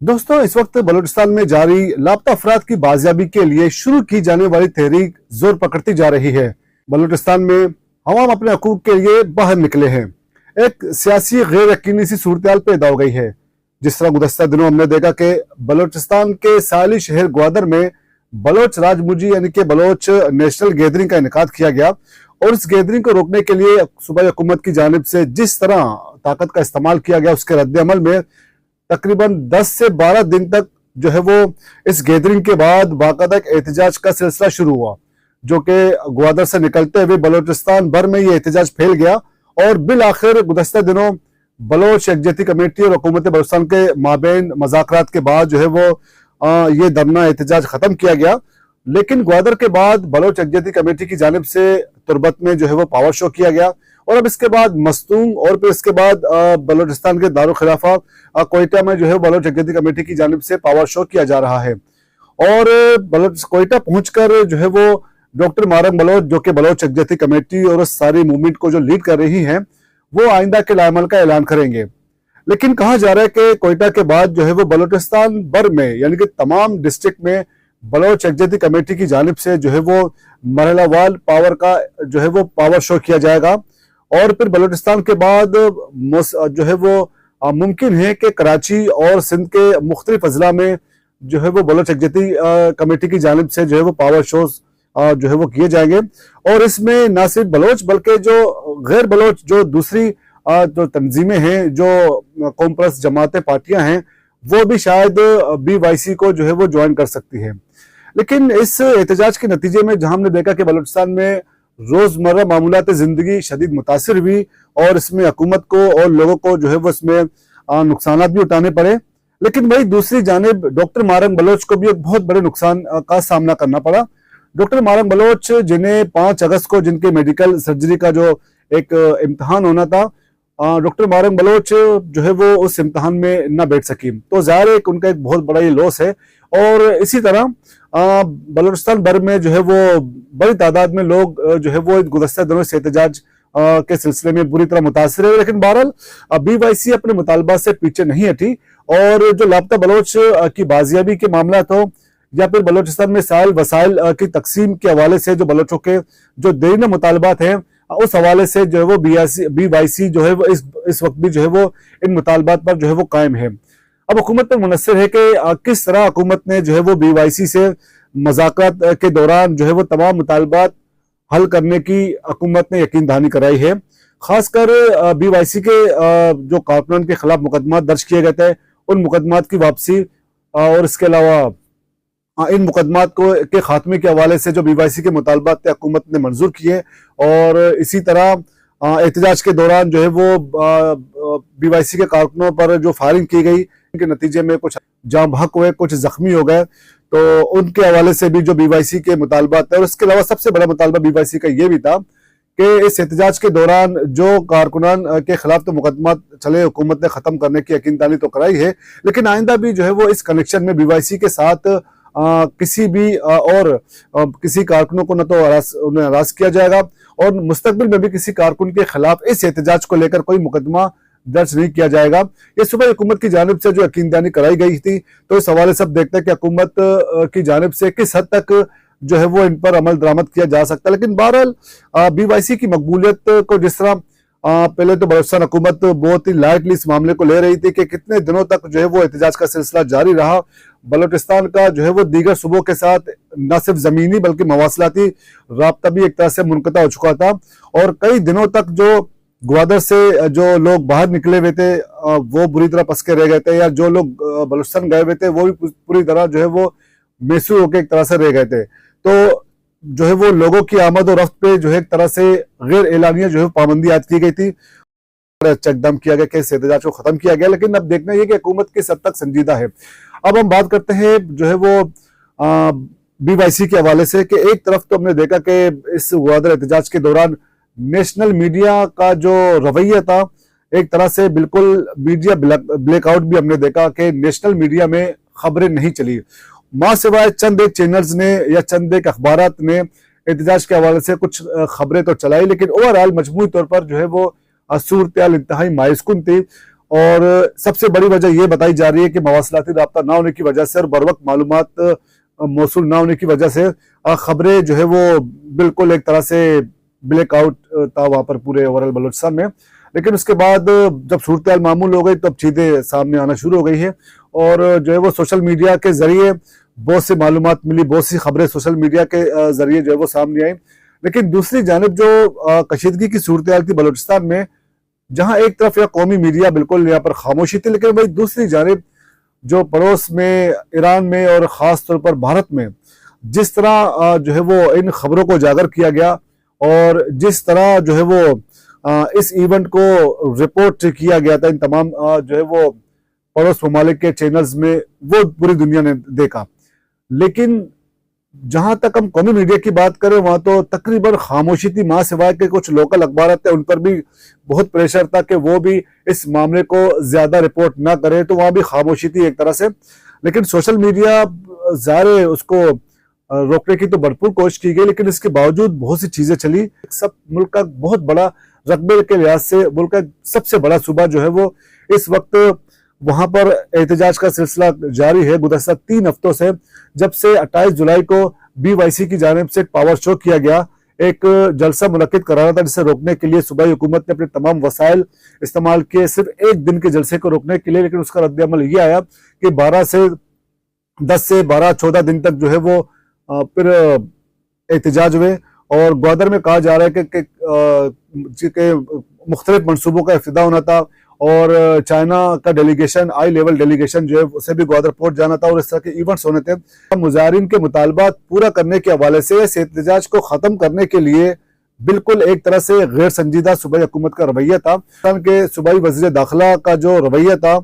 दोस्तों, इस वक्त बलूचिस्तान में जारी लापता अफराद की बाजियाबी के लिए शुरू की जाने वाली तहरीक जोर पकड़ती जा रही है। बलूचिस्तान में अवाम अपने हकूक के लिए बाहर निकले हैं। एक सियासी गैर यकीनी सी सूरत पैदा हो गई है। जिस तरह गुज़श्ता दिनों हमने देखा कि बलूचिस्तान के साली शहर ग्वादर में बलोच राजमुजी यानी कि बलोच नेशनल गैदरिंग का इनेकाद किया गया और इस गैदरिंग को रोकने के लिए सूबाई हुकूमत की जानिब से जिस तरह ताकत का इस्तेमाल किया गया, उसके रद्द अमल में तकरीबन 10 से 12 दिन तक जो है वो इस गैदरिंग के बाद बाकायदा एहतजाज का सिलसिला शुरू हुआ, जो कि ग्वादर से निकलते हुए बलूचिस्तान भर में ये एहतजाज फैल गया और बिल आखिर गुज़श्ता दिनों बलोच यकजहती कमेटी और हुकूमत बलूचिस्तान के माबैन मज़ाकरात के बाद जो है वो ये धरना एहतजाज ख़त्म किया गया। लेकिन ग्वादर के बाद बलोच यकजहती कमेटी की जानिब से तुरबत में जो है वो पावर शो किया गया और अब इसके बाद मस्तूंग और फिर इसके बाद बलूचिस्तान के दारुल खिलाफा कोयटा में जो है बलोच यकजहती कमेटी की जानिब से पावर शो किया जा रहा है। और कोयटा पहुंचकर जो है वो डॉक्टर मारंग बलोच, जो कि बलोच यकजहती कमेटी और उस सारी मूवमेंट को जो लीड कर रही हैं, वो आइंदा के लामल का ऐलान करेंगे। लेकिन कहा जा रहा है कि कोयटा के बाद जो है वो बलूचिस्तान भर में यानी कि तमाम डिस्ट्रिक्ट में बलोच यकजहती कमेटी की जानिब से जो है वो मरहलावार पावर का जो है वो पावर शो किया जाएगा और फिर बलूचिस्तान के बाद जो है वो मुमकिन है कि कराची और सिंध के मुख्तलिफ अजला में जो है वो बलोच यकजहती कमेटी की जानिब से जो है वो पावर शोज जो है वो किए जाएंगे। और इसमें न सिर्फ बलोच बल्कि जो गैर बलोच जो दूसरी जो तंजीमें हैं, जो कौम परस्त जमातें पार्टियां हैं, वो भी शायद BYC को जो है वो ज्वाइन कर सकती है। लेकिन इस एहतजाज के नतीजे में जहां हमने देखा कि बलूचिस्तान में रोजमर्रा मामूलात जिंदगी शदीद मुतासिर हुई और इसमें हुकूमत को और लोगों को जो है वो इसमें नुकसान भी उठाने पड़े, लेकिन वही दूसरी जानिब डॉक्टर मारंग बलोच को भी एक बहुत बड़े नुकसान का सामना करना पड़ा। डॉक्टर मारंग बलोच, जिन्हें 5 अगस्त को जिनके मेडिकल सर्जरी का जो एक इम्तहान होना था, डॉक्टर मारंग बलोच जो है वो उस इम्तहान में न बैठ सकी, तो जाहिर है उनका एक बहुत बड़ा ये लॉस है। और इसी तरह बलूचिस्तान भर में जो है वो बड़ी तादाद में लोग जो है वो गुज़श्ता दिनों से एहतजाज के सिलसिले में बुरी तरह मुतासिर है। लेकिन बहरहाल BYC अपने मुतालबा से पीछे नहीं हटी और जो लापता बलोच की बाजियाबी के मामला हो या फिर बलूचिस्तान में साइल वसाइल की तकसीम के हवाले से जो बलोचों के जो देरीन मुतालबात हैं, उस हवाले से जो है वो BYC जो है वो इस वक्त भी जो है वो इन मुतालबात पर जो है वो कायम है। अब हुकूमत पर मुनसर है कि किस तरह हुकूमत ने जो है वो BYC से मज़ाकरात के दौरान जो है वो तमाम मुतालबात हल करने की हुकूमत ने यकीन दहानी कराई है। खासकर BYC के जो कारकुनान के खिलाफ मुकदमा दर्ज किए गए थे, उन मुकदमात की वापसी और इसके अलावा इन मुकदमात को के खात्मे के हवाले से जो BYC के मुतालबात थे हुकूमत ने मंजूर किए। और इसी तरह एहतजाज के दौरान जो है वो BYC के कारकुनों पर जो फायरिंग की गई, के नतीजे में कुछ जाम बहक हुए, कुछ जख्मी हो गए, तो उनके हवाले से भी जो BYC के मुतालबात थे। और इसके अलावा सबसे बड़ा मुतालबा BYC का ये भी था कि इस एहतजाज के दौरान जो कारकुनान के खिलाफ तो मुकदमा चले हुकूमत ने ख़त्म करने की यकीनदानी तो कराई है, लेकिन आइंदा भी जो है वो इस कनेक्शन में BYC के साथ किसी भी और किसी कारकुनों को न तो उन्हें हरास किया जाएगा और मुस्तकबिल में भी किसी कारकुन के खिलाफ इस एहतजाज को लेकर कोई मुकदमा दर्ज नहीं किया जाएगा। ये सुबह हुकूमत की जानिब से जो यकीनदानी कराई गई थी, तो इस हवाले से अब देखते हैं कि हुकूमत की जानिब से किस हद तक जो है वो इन पर अमल दरामद किया जा सकता है। लेकिन बहरहाल BYC की मकबूलियत को जिस तरह पहले तो बलूचिस्तान हुकूमत बहुत ही लाइटली इस मामले को ले रही थी कि कितने दिनों तक जो है वो एहतजाज का सिलसिला जारी रहा। बलूचिस्तान का जो है वो दीगर सूबों के साथ न सिर्फ जमीनी बल्कि मवासलाती राब्ता भी एक तरह से मुनक़ता हो चुका था और कई दिनों तक जो ग्वादर से जो लोग बाहर निकले हुए थे वो बुरी तरह पसके रह गए थे, या जो लोग बलूचिस्तान गए हुए थे वो भी पूरी तरह जो है वो मैसूर होकर एक तरह से रह गए थे। तो जो है वो लोगों की आमद और रफ्त पे जो है एक तरह से गैर एलानिया जो है पाबंदी आयद की गई थी, चकदम किया गया कि इस एहतजाज को खत्म किया गया। लेकिन अब देखना यह कि हुकूमत किस हद तक संजीदा है। अब हम बात करते हैं जो है वो BYC के हवाले से कि एक तरफ तो हमने देखा कि इस ग्वादर एहतजाज के दौरान नेशनल मीडिया का जो रवैया था, एक तरह से बिल्कुल मीडिया ब्लैकआउट भी हमने देखा कि नेशनल मीडिया में खबरें नहीं चली, मां सिवाय चंद एक चैनल्स ने या चंद एक अखबारात ने एहतजाज के हवाले से कुछ खबरें तो चलाई, लेकिन ओवरऑल मजमूई तौर पर जो है वो सूरत इंतहाई मायूस कुन थी। और सबसे बड़ी वजह यह बताई जा रही है कि मवासलाती राब्ता ना होने की वजह से और बर वक्त मालूमात मौसूल ना होने की वजह से खबरें जो है वो बिल्कुल एक तरह से ब्लैकआउट था वहां पर पूरे ओवरऑल बलूचिस्तान में। लेकिन उसके बाद जब सूरत हाल मामूल हो गई तब चीजें सामने आना शुरू हो गई है और जो है वो सोशल मीडिया के जरिए बहुत सी मालूमात मिली, बहुत सी खबरें सोशल मीडिया के जरिए जो है वो सामने आई। लेकिन दूसरी जानिब जो कशीदगी की सूरत हाल थी बलूचिस्तान में, जहां एक तरफ या कौमी मीडिया बिल्कुल यहाँ पर खामोशी थी, लेकिन भाई दूसरी जानिब जो पड़ोस में ईरान में और ख़ास तौर पर भारत में जिस तरह जो है वो इन खबरों को उजागर किया गया और जिस तरह जो है वो इस इवेंट को रिपोर्ट किया गया था इन तमाम जो है वो पड़ोस ममालिक के चैनल्स में, वो पूरी दुनिया ने देखा। लेकिन जहां तक हम कौमी मीडिया की बात करें वहां तो तकरीबन खामोशी थी, मां सिवाय के कुछ लोकल अखबार थे उन पर भी बहुत प्रेशर था कि वो भी इस मामले को ज्यादा रिपोर्ट ना करें, तो वहां भी खामोशी थी एक तरह से। लेकिन सोशल मीडिया ज़ाहिर उसको रोकने की तो भरपूर कोशिश की गई, लेकिन इसके बावजूद बहुत सी चीजें चली। सब मुल्क का बहुत बड़ा रकबे के लिहाज से मुल्क का सबसे बड़ा सूबा जो है वो इस वक्त वहां पर एहतजाज का सिलसिला जारी है। गुज़श्ता 3 हफ्तों से जब से 28 जुलाई को BYC की जानिब से पावर शो किया गया, एक जलसा मुनक्किद कराना था जिसे रोकने के लिए सूबाई हुकूमत ने अपने तमाम वसाइल इस्तेमाल किए सिर्फ एक दिन के जलसे को रोकने के लिए। लेकिन उसका रद्द-ए-अमल ये आया कि 10 से 12-14 दिन तक जो है वो फिर एहतजाज हुए और ग्वादर में कहा जा रहा है कि मुख्तलिफ मनसूबों का इफ्तिदा होना था और चाइना का डेलीगेशन, हाई लेवल डेलीगेशन जो है उसे भी ग्वादर पहुंच जाना था और इस तरह के इवेंट्स होने थे। मुजाहिरीन के मुतालबात पूरा करने के हवाले से इस एहतजाज को खत्म करने के लिए बिल्कुल एक तरह से गैर संजीदा सूबाई हुकूमत का रवैया था। पाकिस्तान के सूबाई वज़ीर दाखिला का जो रवैया था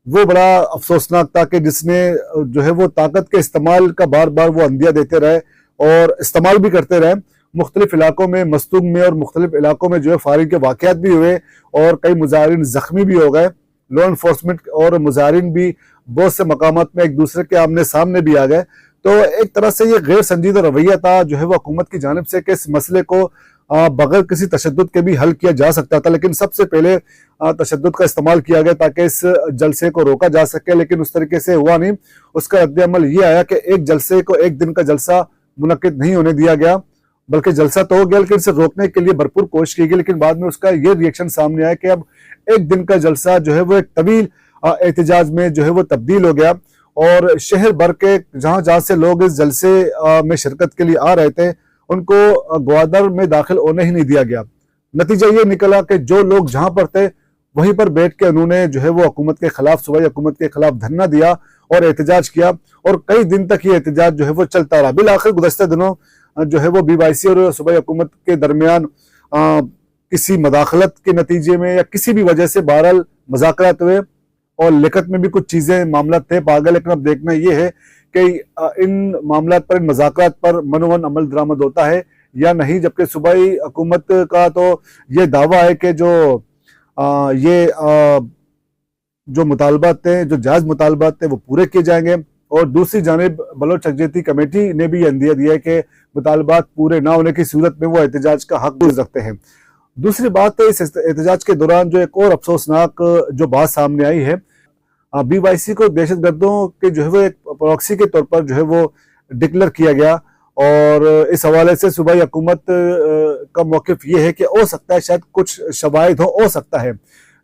वो बड़ा अफसोसनाक था कि जिसने जो है वो ताकत के इस्तेमाल का बार बार वो अंदिया देते रहे और इस्तेमाल भी करते रहे। मुख्तलिफ इलाकों में मस्तूंग में और मुख्तलिफ इलाकों में जो है फायरिंग के वाक़यात भी हुए और कई मुजाहिरीन जख्मी भी हो गए। लॉ इन्फोर्समेंट और मुजाहिरीन भी बहुत से मकामात में एक दूसरे के आमने सामने भी आ गए। तो एक तरह से ये गैर संजीदा रवैया था जो है वो हुकूमत की जानिब से कि इस मसले को बगैर किसी तशद्दुद के भी हल किया जा सकता था। लेकिन सबसे पहले तशद्दुद का इस्तेमाल किया गया ताकि इस जलसे को रोका जा सके, लेकिन उस तरीके से हुआ नहीं। उसका रद्द-ए-अमल ये आया कि एक जलसे को एक दिन का जलसा मुनक्किद नहीं होने दिया गया, बल्कि जलसा तो हो गया लेकिन इसे रोकने के लिए भरपूर कोशिश की गई। लेकिन बाद में उसका ये रिएक्शन सामने आया कि अब एक दिन का जलसा जो है वो एक तवील एहतजाज में जो है वो तब्दील हो गया और शहर भर के जहां जहां से लोग इस जलसे में शिरकत के लिए आ रहे थे उनको ग्वादर में दाखिल होने ही नहीं दिया गया। नतीजा ये निकला कि जो लोग जहां पर थे वहीं पर बैठ के उन्होंने जो है वो हुकूमत के खिलाफ, सूबाई हुकूमत के खिलाफ धरना दिया और एहतजाज किया और कई दिन तक ये एहतजाज जो है वो चलता रहा। बिलाखिर गुज़श्ता दिनों जो है वो BYC और सूबाई हुकूमत के दरमियान किसी मदाखलत के नतीजे में या किसी भी वजह से बहरहाल मुज़ाकरात हुए और लिखत में भी कुछ चीजें मामला तय पा गए। लेकिन अब देखना ये है कि इन मामलात पर, इन मुज़ाकरात पर मनोवन अमल दरामद होता है या नहीं। जबकि सूबाई हुकूमत का तो ये दावा है कि जो मुतालबात थे, जो जायज़ मुतालबात थे वो पूरे किए जाएंगे। और दूसरी जानिब बलोच यकजहती कमेटी ने भी अंदिया दिया है कि मुतालबात पूरे ना होने की सूरत में वो एहतजाज का हक रखते हैं। दूसरी बात है इस एहतजाज के दौरान जो एक और अफसोसनाक जो बात सामने आई है, BYC को दहशतगर्दों के जो है वो एक प्रॉक्सी के तौर पर जो है वो डिक्लेयर किया गया और इस हवाले से सूबाई हुकूमत का मौक़िफ़ ये है कि हो सकता है शायद कुछ शवाहिद हो सकता है,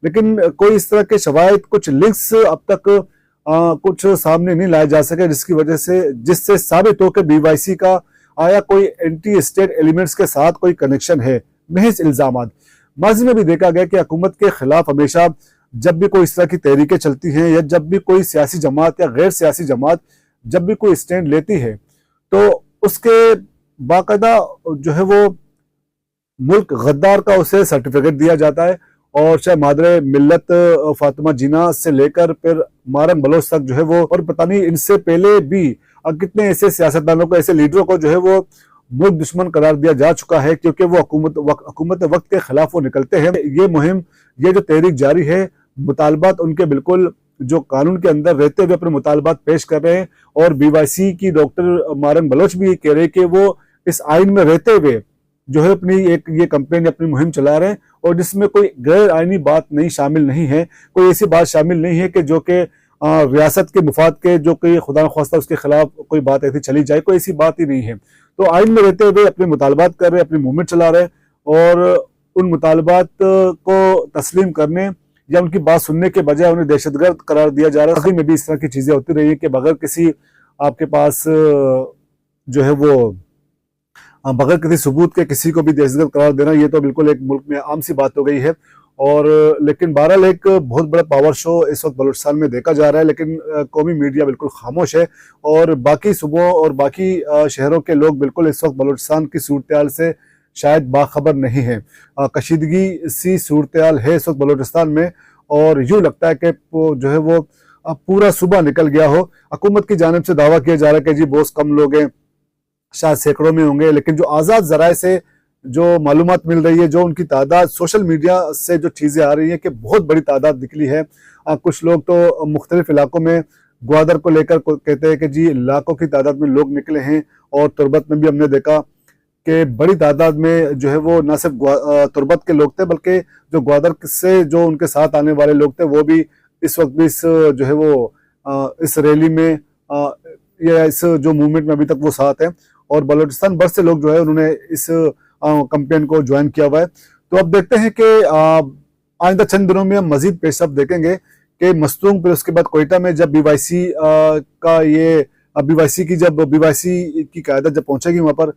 लेकिन कोई इस तरह के शवाहिद, कुछ लिंक्स अब तक कुछ सामने नहीं लाए जा सके जिससे साबित हो कि BYC का आया कोई एंटी स्टेट एलिमेंट्स के साथ कोई कनेक्शन है। महज इल्जामात। माजी में भी देखा गया कि हुकूमत के खिलाफ हमेशा जब भी कोई इस तरह की तहरीकें चलती हैं या जब भी कोई सियासी जमात या गैर सियासी जमात जब भी कोई स्टैंड लेती है तो उसके बाकायदा जो है वो मुल्क गद्दार का उसे सर्टिफिकेट दिया जाता है और चाहे मादरे मिल्लत फातिमा जिना से लेकर फिर मारम बलोच तक जो है वो, और पता नहीं इनसे पहले भी कितने ऐसे सियासतदानों को, ऐसे लीडरों को जो है वो मुल्क दुश्मन करार दिया जा चुका है क्योंकि वो हुकूमत वक्त के खिलाफ वो निकलते हैं। ये मुहिम, ये जो तहरीक जारी है, मुतालबात उनके बिल्कुल जो कानून के अंदर रहते हुए अपने मुतालबात पेश कर रहे हैं और BYC की डॉक्टर मारम बलोच भी कह रहे हैं कि वो इस आइन में रहते हुए जो है अपनी एक ये कंपेन अपनी मुहिम चला रहे हैं, और जिसमें कोई गैर आईनी बात नहीं शामिल नहीं है, कोई ऐसी बात शामिल नहीं है कि जो कि रियासत के मुफाद के जो कोई खुदा न ख्वास्ता उसके खिलाफ कोई बात ऐसी चली जाए, कोई ऐसी बात ही नहीं है। तो आइन में रहते हुए अपने मुतालबात कर रहे, अपनी मूवमेंट चला रहे, और उन मुतालबात को तस्लीम करने या उनकी बात सुनने के बजाय उन्हें दहशतगर्द करार दिया जा रहा है। में भी इस तरह की चीजें होती रही है कि बगैर किसी आपके पास जो है वो बगैर किसी सबूत के किसी को भी दहशतगर्द करार देना, ये तो बिल्कुल एक मुल्क में आम सी बात हो गई है। और लेकिन बहरहाल एक बहुत बड़ा पावर शो इस वक्त बलूचिस्तान में देखा जा रहा है, लेकिन कौमी मीडिया बिल्कुल खामोश है, और बाकी सूबों और बाकी शहरों के लोग बिल्कुल इस वक्त बलूचिस्तान की सूरत से शायद बाखबर नहीं है। कशीदगी सी सूरत है इस वक्त बलूचिस्तान में, और यूँ लगता है कि जो है वो पूरा सूबा निकल गया हो। हुकूमत की जानिब से दावा किया जा रहा है कि जी बहुत कम लोग हैं, शायद सैकड़ों में होंगे, लेकिन जो आज़ाद ज़राए से जो मालूमात मिल रही है, जो उनकी तादाद सोशल मीडिया से जो चीज़ें आ रही हैं कि बहुत बड़ी तादाद निकली है। कुछ लोग तो मुख्तलिफ इलाकों में ग्वादर को लेकर कहते हैं कि जी लाखों की तादाद में लोग निकले हैं, और तुर्बत में भी हमने देखा कि बड़ी तादाद में जो है वो न सिर्फ तुर्बत के लोग थे, बल्कि जो ग्वादर से जो उनके साथ आने वाले लोग थे वो भी इस वक्त भी इस जो है वो इस रैली में या इस जो मूवमेंट में अभी तक वो साथ हैं, और बलूचिस्तान भर से लोग जो है उन्होंने इस कैंपेन को ज्वाइन किया हुआ है। तो अब देखते हैं कि आइंदा चंद दिनों में हम मजीद पेशरफ देखेंगे कि मस्तूंग, फिर उसके बाद कोयटा में जब बीवाईसी का ये बीवाईसी की क़यादत जब पहुंचेगी वहां पर,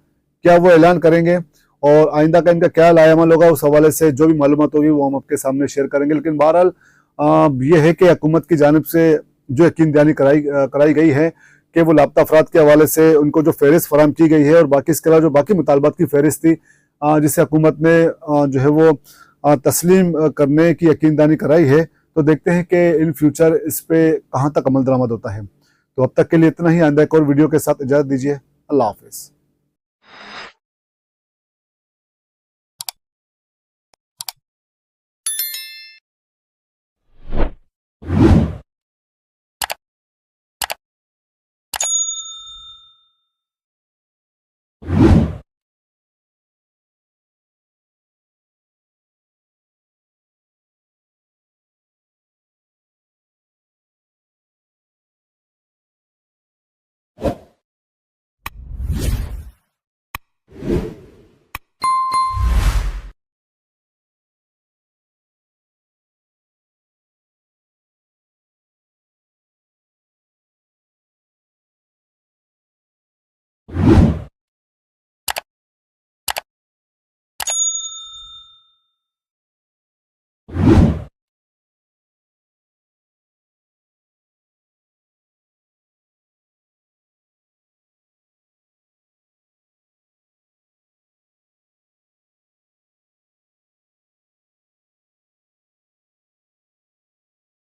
क्या वो ऐलान करेंगे, और आइंदा का इनका क्या लायामल होगा, उस हवाले से जो भी मालूमात होगी वो हम आपके सामने शेयर करेंगे। लेकिन बहरहाल ये है कि हुकूमत की जानिब से जो यकीन दहानी कराई गई है कि वो लापता अफराद के हवाले से उनको जो फहरिस्त फराम की गई है, और बाकी इसके अलावा जो बाकी मुतालबात की फहरिस्त थी जिसे हुकूमत ने जो है वो तस्लीम करने की यकीन दहानी कराई है, तो देखते हैं कि इन फ्यूचर इस पे कहाँ तक अमल दरामद होता है। तो अब तक के लिए इतना ही। आइंदा एक और वीडियो के साथ इजाज़त दीजिए। अल्लाह हाफिज़।